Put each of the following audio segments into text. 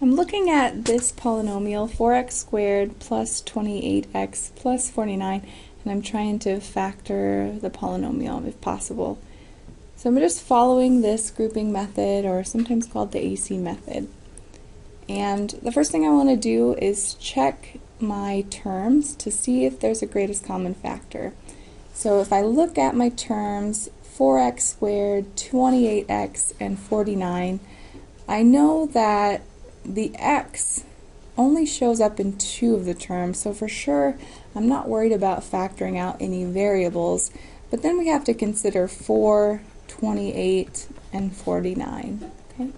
I'm looking at this polynomial, 4x squared plus 28x plus 49, and I'm trying to factor the polynomial if possible. So I'm just following this grouping method, or sometimes called the AC method. And the first thing I want to do is check my terms to see if there's a greatest common factor. So if I look at my terms, 4x squared, 28x, and 49, I know that the x only shows up in 2 of the terms, so for sure I'm not worried about factoring out any variables. But then we have to consider 4, 28, and 49. Okay?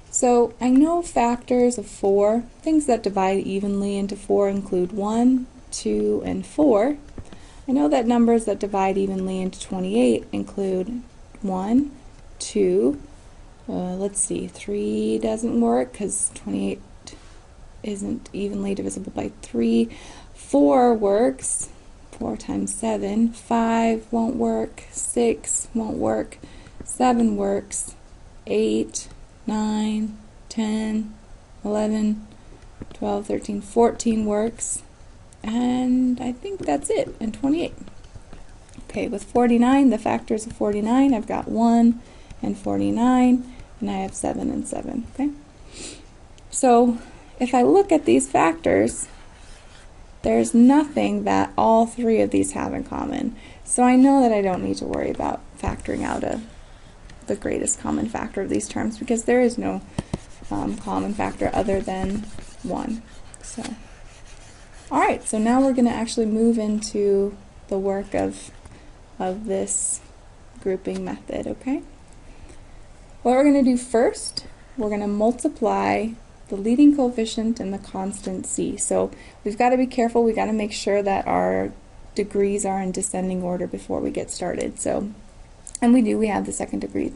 So I know factors of 4. Things that divide evenly into 4 include 1, 2, and 4. I know that numbers that divide evenly into 28 include 1, 2, let's see, 3 doesn't work because 28 isn't evenly divisible by 3. 4 works, 4 times 7. 5 won't work, 6 won't work, 7 works, 8, 9, 10, 11, 12, 13, 14 works, and I think that's it, and 28. Okay, with 49, the factors of 49, I've got 1 and 49, and I have 7 and 7. Okay, so if I look at these factors, there's nothing that all 3 of these have in common. So I know that I don't need to worry about factoring out the greatest common factor of these terms, because there is no common factor other than 1. So, all right, so now we're going to actually move into the work of this grouping method, okay? What we're going to do first, we're going to multiply the leading coefficient and the constant c. So we've got to be careful. We've got to make sure that our degrees are in descending order before we get started. So, and we have the second degree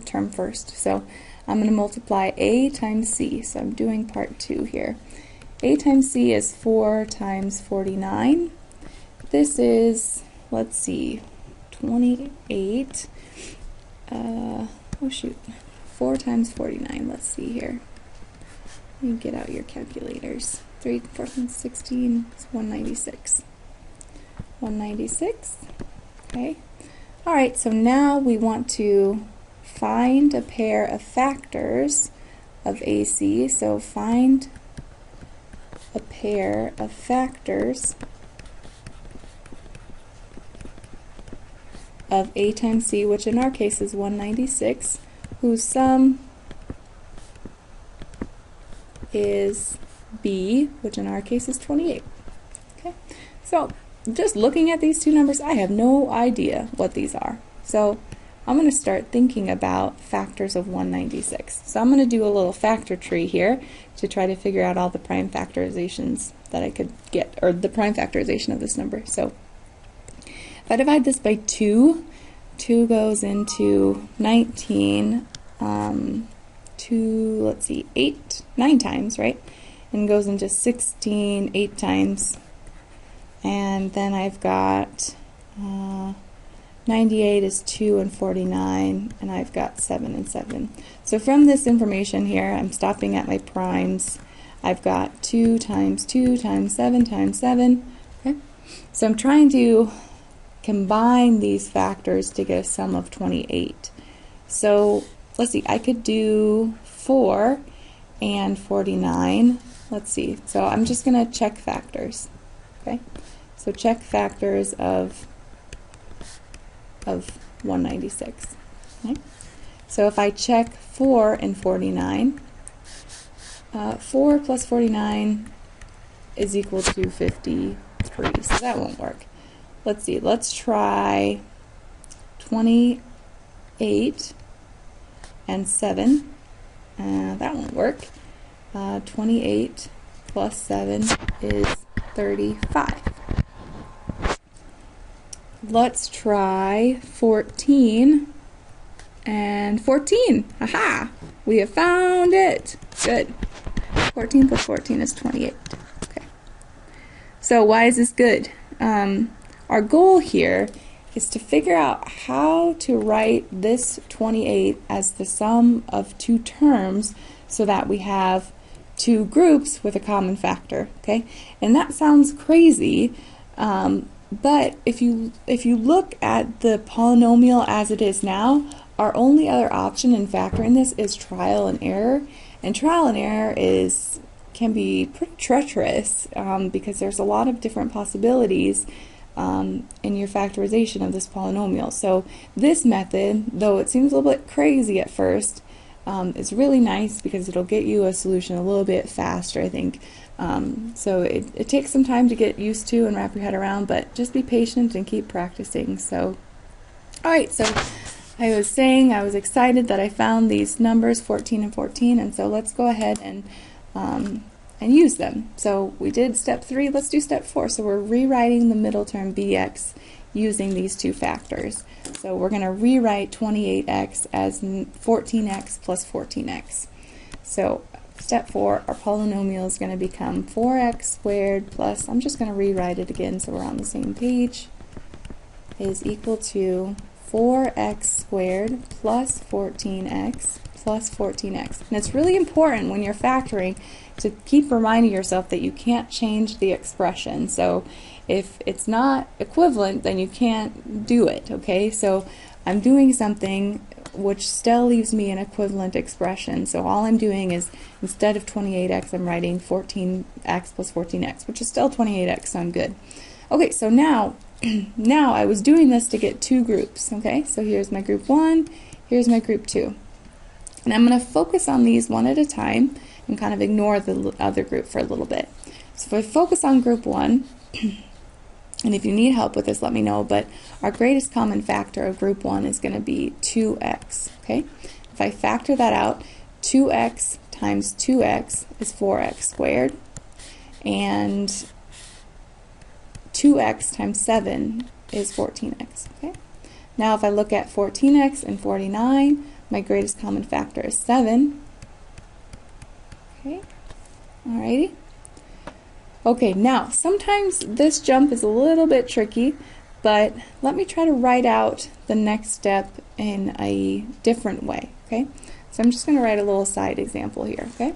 term first. So I'm going to multiply a times c. So I'm doing part 2 here. A times c is 4 times 49. This is, let's see, 28. Oh shoot, 4 times 49, let's see here. You get out your calculators. 3, 4, 16, it's 196. 196, okay. Alright, so now we want to find a pair of factors of AC. So find a pair of factors of A times C, which in our case is 196, whose sum is B, which in our case is 28. Okay, so just looking at these two numbers, I have no idea what these are. So I'm going to start thinking about factors of 196. So I'm going to do a little factor tree here to try to figure out all the prime factorizations that I could get, or the prime factorization of this number. So if I divide this by 2, 2 goes into 19, 2, let's see, 9 times, right? And goes into 16, 8 times. And then I've got 98 is 2 and 49, and I've got 7 and 7. So from this information here, I'm stopping at my primes. I've got 2 times 2 times 7 times 7. Okay? So I'm trying to combine these factors to get a sum of 28. So let's see, I could do 4 and 49. Let's see, so I'm just going to check factors. Okay, so check factors of 196. Okay? So if I check 4 and 49, 4 plus 49 is equal to 53, so that won't work. Let's see, let's try 28 and 7. That won't work. 28 plus 7 is 35. Let's try 14 and 14. Aha! We have found it. Good. 14 plus 14 is 28. Okay. So why is this good? Our goal here is to figure out how to write this 28 as the sum of two terms so that we have two groups with a common factor, okay? And that sounds crazy, but if you look at the polynomial as it is now, our only other option in factoring this is trial and error. And trial and error can be pretty treacherous because there's a lot of different possibilities in your factorization of this polynomial. So this method, though it seems a little bit crazy at first, is really nice because it'll get you a solution a little bit faster, I think. So it takes some time to get used to and wrap your head around, but just be patient and keep practicing. So, alright, so I was saying I was excited that I found these numbers 14 and 14, and so let's go ahead and use them. So we did step 3, let's do step 4. So we're rewriting the middle term bx using these two factors. So we're going to rewrite 28x as 14x plus 14x. So step 4, our polynomial is going to become 4x squared plus, I'm just going to rewrite it again so we're on the same page, is equal to 4x squared plus 14x plus 14x. And it's really important when you're factoring to keep reminding yourself that you can't change the expression. So if it's not equivalent, then you can't do it, okay? So I'm doing something which still leaves me an equivalent expression. So all I'm doing is, instead of 28x, I'm writing 14x plus 14x, which is still 28x, so I'm good. Okay, so now I was doing this to get two groups, okay? So here's my group 1, here's my group 2. And I'm going to focus on these one at a time and kind of ignore the other group for a little bit. So if I focus on group 1, and if you need help with this, let me know, but our greatest common factor of group 1 is going to be 2x, okay? If I factor that out, 2x times 2x is 4x squared, and 2x times 7 is 14x, okay? Now if I look at 14x and 49, my greatest common factor is 7, okay? Alrighty. Okay, now sometimes this jump is a little bit tricky, but let me try to write out the next step in a different way, okay? So I'm just going to write a little side example here, okay?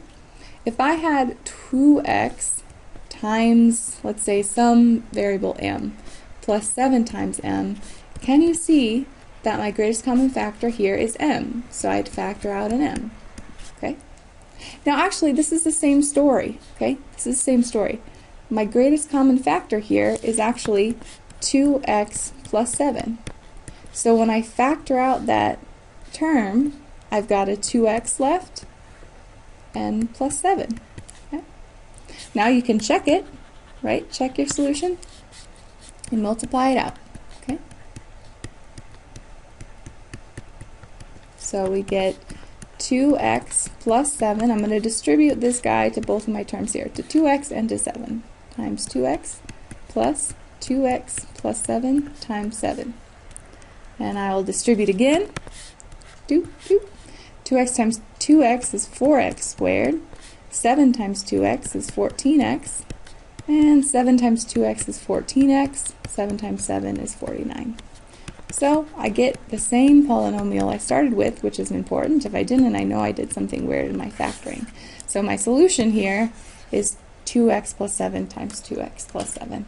If I had 2x times, let's say, some variable m, plus 7 times m, can you see that my greatest common factor here is m? So I'd factor out an m, okay? Now actually, this is the same story, okay? This is the same story. My greatest common factor here is actually 2x plus 7. So when I factor out that term, I've got a 2x left and plus 7. Okay? Now you can check it, right? Check your solution and multiply it out. Okay? So we get 2x plus 7. I'm going to distribute this guy to both of my terms here, to 2x and to 7, times 2x plus 2x plus 7 times 7. And I will distribute again. 2x times 2x is 4x squared. 7 times 2x is 14x. And 7 times 2x is 14x. 7 times 7 is 49. So I get the same polynomial I started with, which is important. If I didn't, I know I did something weird in my factoring. So my solution here is 2x plus 7 times 2x plus 7.